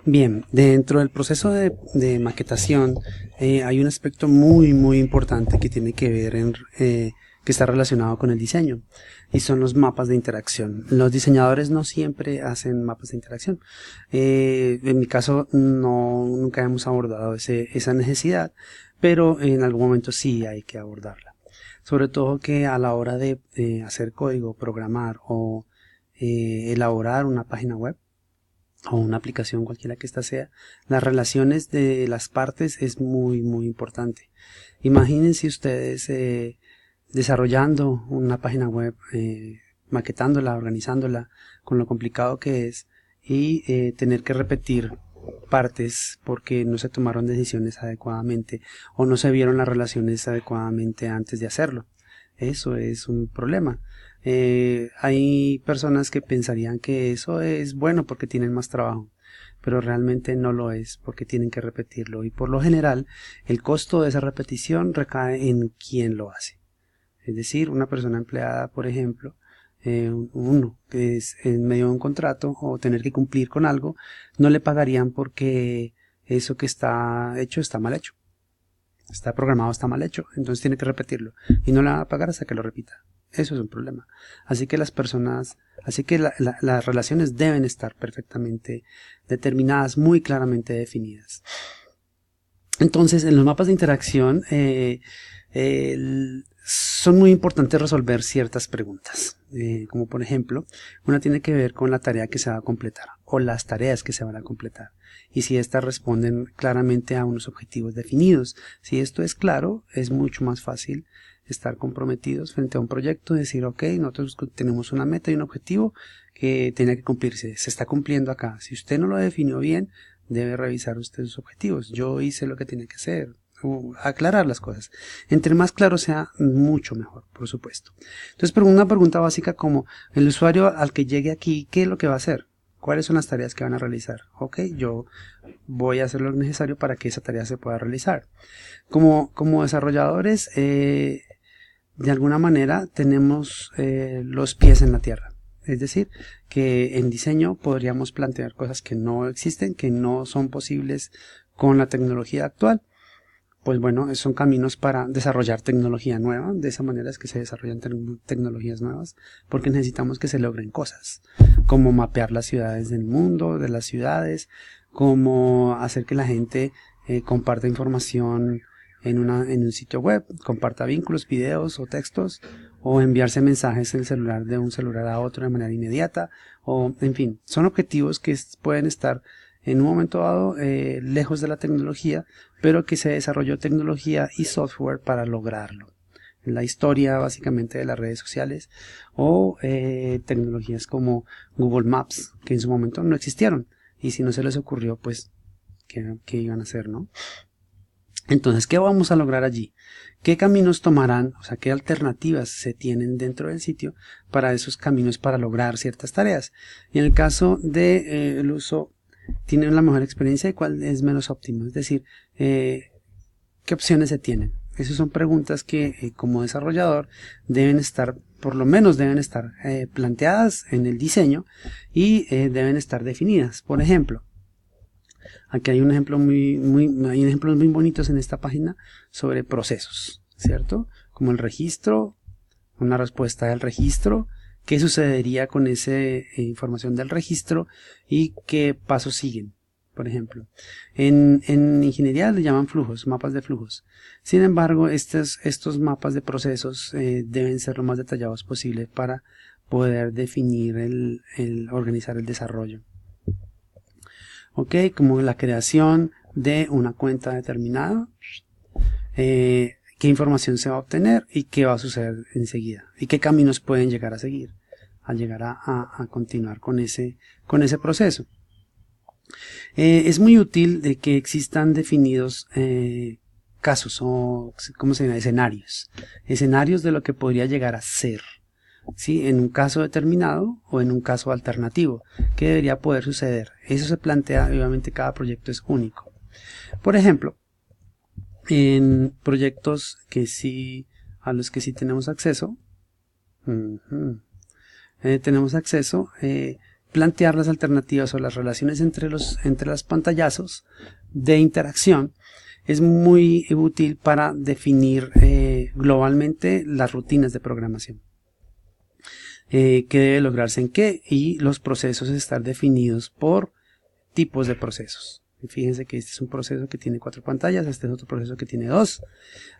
Bien, dentro del proceso de maquetación hay un aspecto muy importante que tiene que ver que está relacionado con el diseño y son los mapas de interacción. Los diseñadores no siempre hacen mapas de interacción. En mi caso nunca hemos abordado esa necesidad, pero en algún momento sí hay que abordarla. Sobre todo que a la hora de hacer código, programar o elaborar una página web o una aplicación cualquiera que ésta sea, las relaciones de las partes es muy importante. Imagínense ustedes desarrollando una página web, maquetándola, organizándola, con lo complicado que es y tener que repetir partes porque no se tomaron decisiones adecuadamente o no se vieron las relaciones adecuadamente antes de hacerlo. Eso es un problema. Hay personas que pensarían que eso es bueno porque tienen más trabajo, pero realmente no lo es porque tienen que repetirlo y por lo general el costo de esa repetición recae en quien lo hace. Es decir, una persona empleada, por ejemplo, uno que es en medio de un contrato o tener que cumplir con algo, no le pagarían porque eso que está hecho está mal hecho. Está programado, está mal hecho, entonces tiene que repetirlo y no le van a pagar hasta que lo repita. Eso es un problema. Así que las relaciones deben estar perfectamente determinadas, muy claramente definidas. Entonces, en los mapas de interacción son muy importantes resolver ciertas preguntas, como por ejemplo, una tiene que ver con la tarea que se va a completar o las tareas que se van a completar y si éstas responden claramente a unos objetivos definidos. Si esto es claro, es mucho más fácil estar comprometidos frente a un proyecto, decir, ok, nosotros tenemos una meta y un objetivo que tiene que cumplirse, se está cumpliendo acá. Si usted no lo definió bien, debe revisar usted sus objetivos. Yo hice lo que tiene que hacer. Aclarar las cosas. Entre más claro sea, mucho mejor, por supuesto. Entonces, una pregunta básica como el usuario al que llegue aquí, ¿qué es lo que va a hacer? ¿Cuáles son las tareas que van a realizar? Ok, yo voy a hacer lo necesario para que esa tarea se pueda realizar. Como desarrolladores, de alguna manera tenemos los pies en la tierra. Es decir, que en diseño podríamos plantear cosas que no existen, que no son posibles con la tecnología actual. Pues bueno, son caminos para desarrollar tecnología nueva. De esa manera es que se desarrollan tecnologías nuevas, porque necesitamos que se logren cosas, como mapear las ciudades del mundo, de las ciudades, como hacer que la gente comparta información en un sitio web, comparta vínculos, videos o textos, o enviarse mensajes en el celular de un celular a otro de manera inmediata, o en fin, son objetivos que pueden estar en un momento dado lejos de la tecnología, pero que se desarrolló tecnología y software para lograrlo. La historia básicamente de las redes sociales o tecnologías como Google Maps, que en su momento no existieron, y si no se les ocurrió, pues ¿qué iban a hacer, no? Entonces, ¿qué vamos a lograr allí? ¿Qué caminos tomarán? O sea, ¿qué alternativas se tienen dentro del sitio para esos caminos para lograr ciertas tareas? Y en el caso de el uso, ¿tienen la mejor experiencia y cuál es menos óptimo? Es decir, ¿qué opciones se tienen? Esas son preguntas que como desarrollador deben estar, por lo menos deben estar planteadas en el diseño y deben estar definidas. Por ejemplo, aquí hay un ejemplo hay ejemplos muy bonitos en esta página sobre procesos, ¿cierto? Como el registro, una respuesta del registro, qué sucedería con esa información del registro y qué pasos siguen. Por ejemplo, en ingeniería le llaman flujos, mapas de flujos. Sin embargo, estos mapas de procesos deben ser lo más detallados posible para poder definir organizar el desarrollo. Ok, como la creación de una cuenta determinada, qué información se va a obtener y qué va a suceder enseguida y qué caminos pueden llegar a seguir al llegar a continuar con ese proceso. Es muy útil de que existan definidos casos o ¿cómo se llama? Escenarios de lo que podría llegar a ser, ¿sí? En un caso determinado o en un caso alternativo, ¿qué debería poder suceder? Eso se plantea, obviamente cada proyecto es único. Por ejemplo, en proyectos a los que sí tenemos acceso, plantear las alternativas o las relaciones entre las pantallazos de interacción es muy útil para definir globalmente las rutinas de programación. Qué debe lograrse en qué, y los procesos estar definidos por tipos de procesos. Fíjense que este es un proceso que tiene 4 pantallas, este es otro proceso que tiene 2.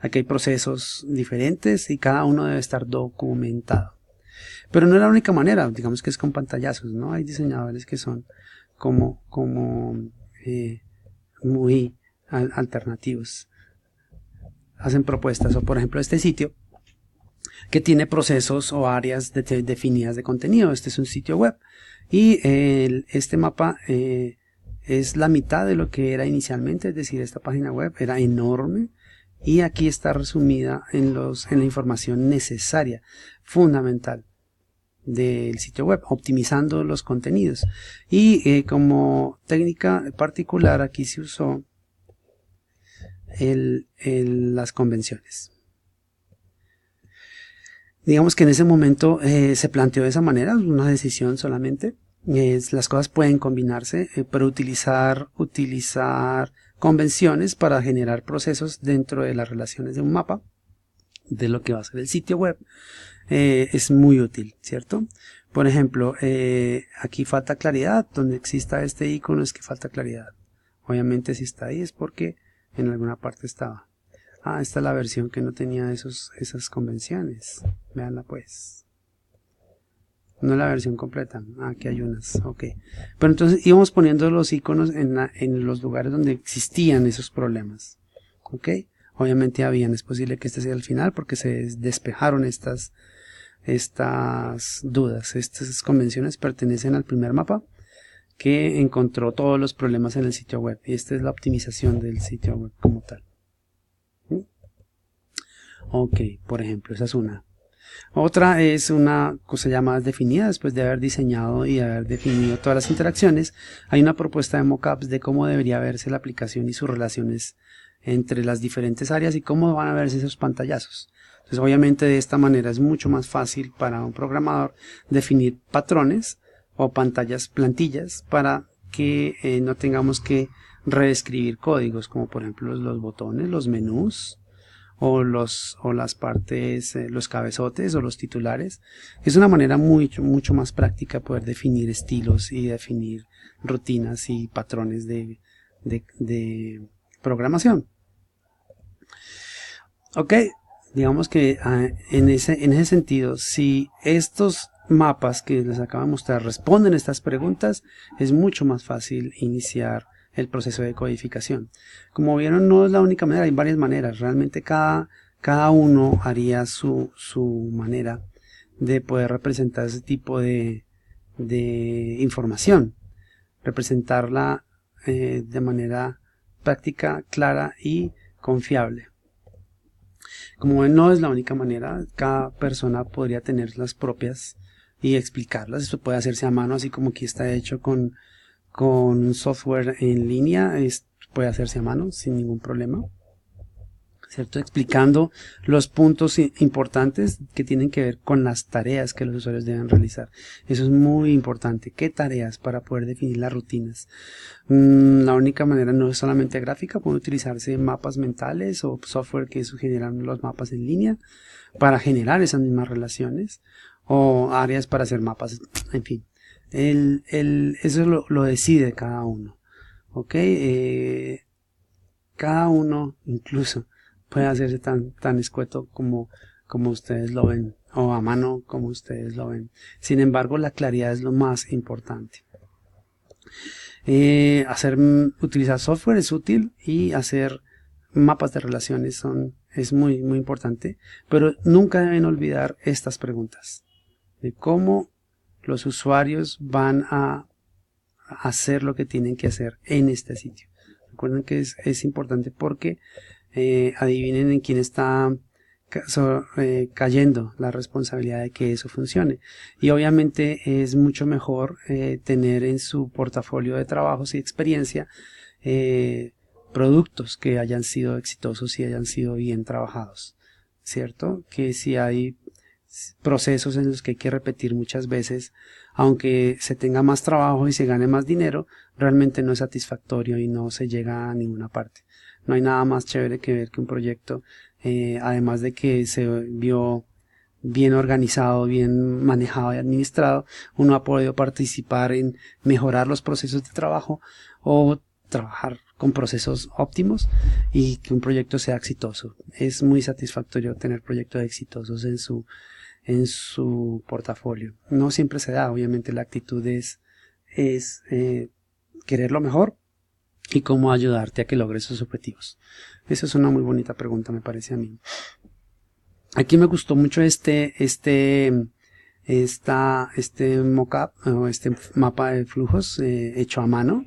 Aquí hay procesos diferentes y cada uno debe estar documentado. Pero no es la única manera, digamos que es con pantallazos, ¿no? Hay diseñadores que son muy alternativos. Hacen propuestas, o por ejemplo este sitio que tiene procesos o áreas definidas de contenido. Este es un sitio web y este mapa es la mitad de lo que era inicialmente, es decir, esta página web era enorme y aquí está resumida en la información necesaria, fundamental del sitio web, optimizando los contenidos. Y como técnica particular aquí se usó las convenciones. Digamos que en ese momento se planteó de esa manera, una decisión solamente. Las cosas pueden combinarse, pero utilizar convenciones para generar procesos dentro de las relaciones de un mapa, de lo que va a ser el sitio web, es muy útil, ¿cierto? Por ejemplo, aquí falta claridad, donde exista este icono es que falta claridad. Obviamente si está ahí es porque en alguna parte estaba. Esta es la versión que no tenía esas convenciones. Veanla pues. No es la versión completa. Aquí hay unas. Ok. Pero entonces íbamos poniendo los iconos en los lugares donde existían esos problemas. Ok. Obviamente es posible que este sea el final porque se despejaron estas dudas. Estas convenciones pertenecen al primer mapa que encontró todos los problemas en el sitio web. Y esta es la optimización del sitio web como tal. Ok, por ejemplo, esa es una. Otra es una cosa ya más definida. Después de haber diseñado y haber definido todas las interacciones, hay una propuesta de mockups de cómo debería verse la aplicación y sus relaciones entre las diferentes áreas y cómo van a verse esos pantallazos. Entonces obviamente de esta manera es mucho más fácil para un programador definir patrones o plantillas para que no tengamos que reescribir códigos, como por ejemplo los botones, los menús o las partes, los cabezotes o los titulares. Es una manera mucho más práctica de poder definir estilos y definir rutinas y patrones de programación. Ok, digamos que en ese sentido, si estos mapas que les acabo de mostrar responden a estas preguntas, es mucho más fácil iniciar el proceso de codificación. Como vieron, no es la única manera, hay varias maneras. Realmente cada uno haría su manera de poder representar ese tipo de información, representarla de manera práctica, clara y confiable. Como ven, no es la única manera, cada persona podría tener las propias y explicarlas. Esto puede hacerse a mano, así como aquí está hecho con software en línea, puede hacerse a mano sin ningún problema, ¿cierto? Explicando los puntos importantes que tienen que ver con las tareas que los usuarios deben realizar. Eso es muy importante. ¿Qué tareas? Para poder definir las rutinas. La única manera no es solamente gráfica, pueden utilizarse mapas mentales o software que generan los mapas en línea para generar esas mismas relaciones, o áreas para hacer mapas, en fin. Eso lo decide cada uno. Ok, cada uno incluso puede hacerse tan escueto como ustedes lo ven, o a mano como ustedes lo ven. Sin embargo, la claridad es lo más importante. Utilizar software es útil, y hacer mapas de relaciones es muy importante, pero nunca deben olvidar estas preguntas de cómo los usuarios van a hacer lo que tienen que hacer en este sitio. Recuerden que es importante porque adivinen en quién está cayendo la responsabilidad de que eso funcione. Y obviamente es mucho mejor tener en su portafolio de trabajos y experiencia productos que hayan sido exitosos y hayan sido bien trabajados, ¿cierto? Que si hay procesos en los que hay que repetir muchas veces, aunque se tenga más trabajo y se gane más dinero, realmente no es satisfactorio y no se llega a ninguna parte. No hay nada más chévere que ver que un proyecto, además de que se vio bien organizado, bien manejado y administrado, uno ha podido participar en mejorar los procesos de trabajo o trabajar con procesos óptimos y que un proyecto sea exitoso. Es muy satisfactorio tener proyectos exitosos en su portafolio. No siempre se da, obviamente la actitud es querer lo mejor y cómo ayudarte a que logres esos objetivos. Esa es una muy bonita pregunta, me parece a mí. Aquí me gustó mucho este mockup o este mapa de flujos hecho a mano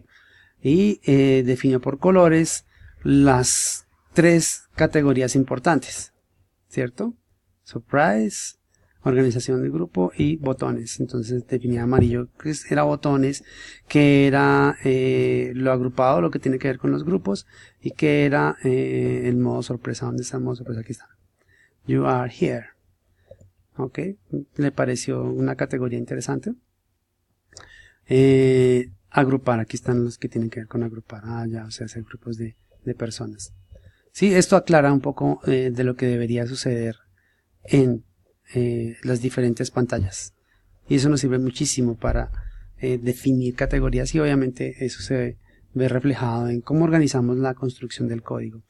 y definió por colores las 3 categorías importantes, ¿cierto? Surprise, organización del grupo y botones. Entonces definía amarillo que era botones, que era lo agrupado, lo que tiene que ver con los grupos, y que era el modo sorpresa. ¿Dónde está el modo sorpresa? Aquí está. You are here. Ok, le pareció una categoría interesante. Agrupar, aquí están los que tienen que ver con agrupar. Ya, o sea, hacer grupos de personas. Sí, esto aclara un poco de lo que debería suceder en las diferentes pantallas. Y eso nos sirve muchísimo para definir categorías y obviamente eso se ve reflejado en cómo organizamos la construcción del código.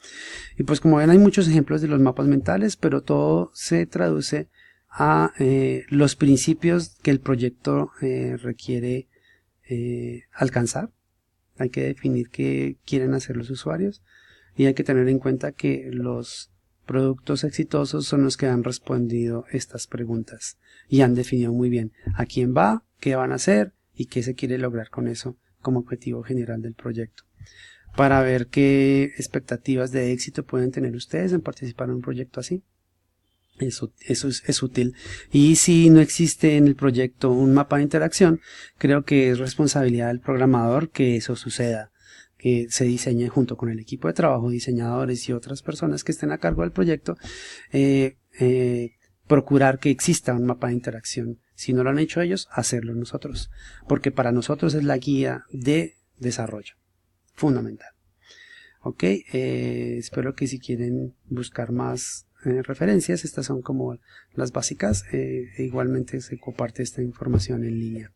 Y pues como ven hay muchos ejemplos de los mapas mentales, pero todo se traduce a los principios que el proyecto requiere alcanzar. Hay que definir qué quieren hacer los usuarios y hay que tener en cuenta que los productos exitosos son los que han respondido estas preguntas y han definido muy bien a quién va, qué van a hacer y qué se quiere lograr con eso como objetivo general del proyecto. Para ver qué expectativas de éxito pueden tener ustedes en participar en un proyecto así. Eso es útil. Y si no existe en el proyecto un mapa de interacción, creo que es responsabilidad del programador que eso suceda, que se diseñe junto con el equipo de trabajo, diseñadores y otras personas que estén a cargo del proyecto, procurar que exista un mapa de interacción. Si no lo han hecho ellos, hacerlo nosotros, porque para nosotros es la guía de desarrollo fundamental. Ok, espero que si quieren buscar más referencias, estas son como las básicas, igualmente se comparte esta información en línea.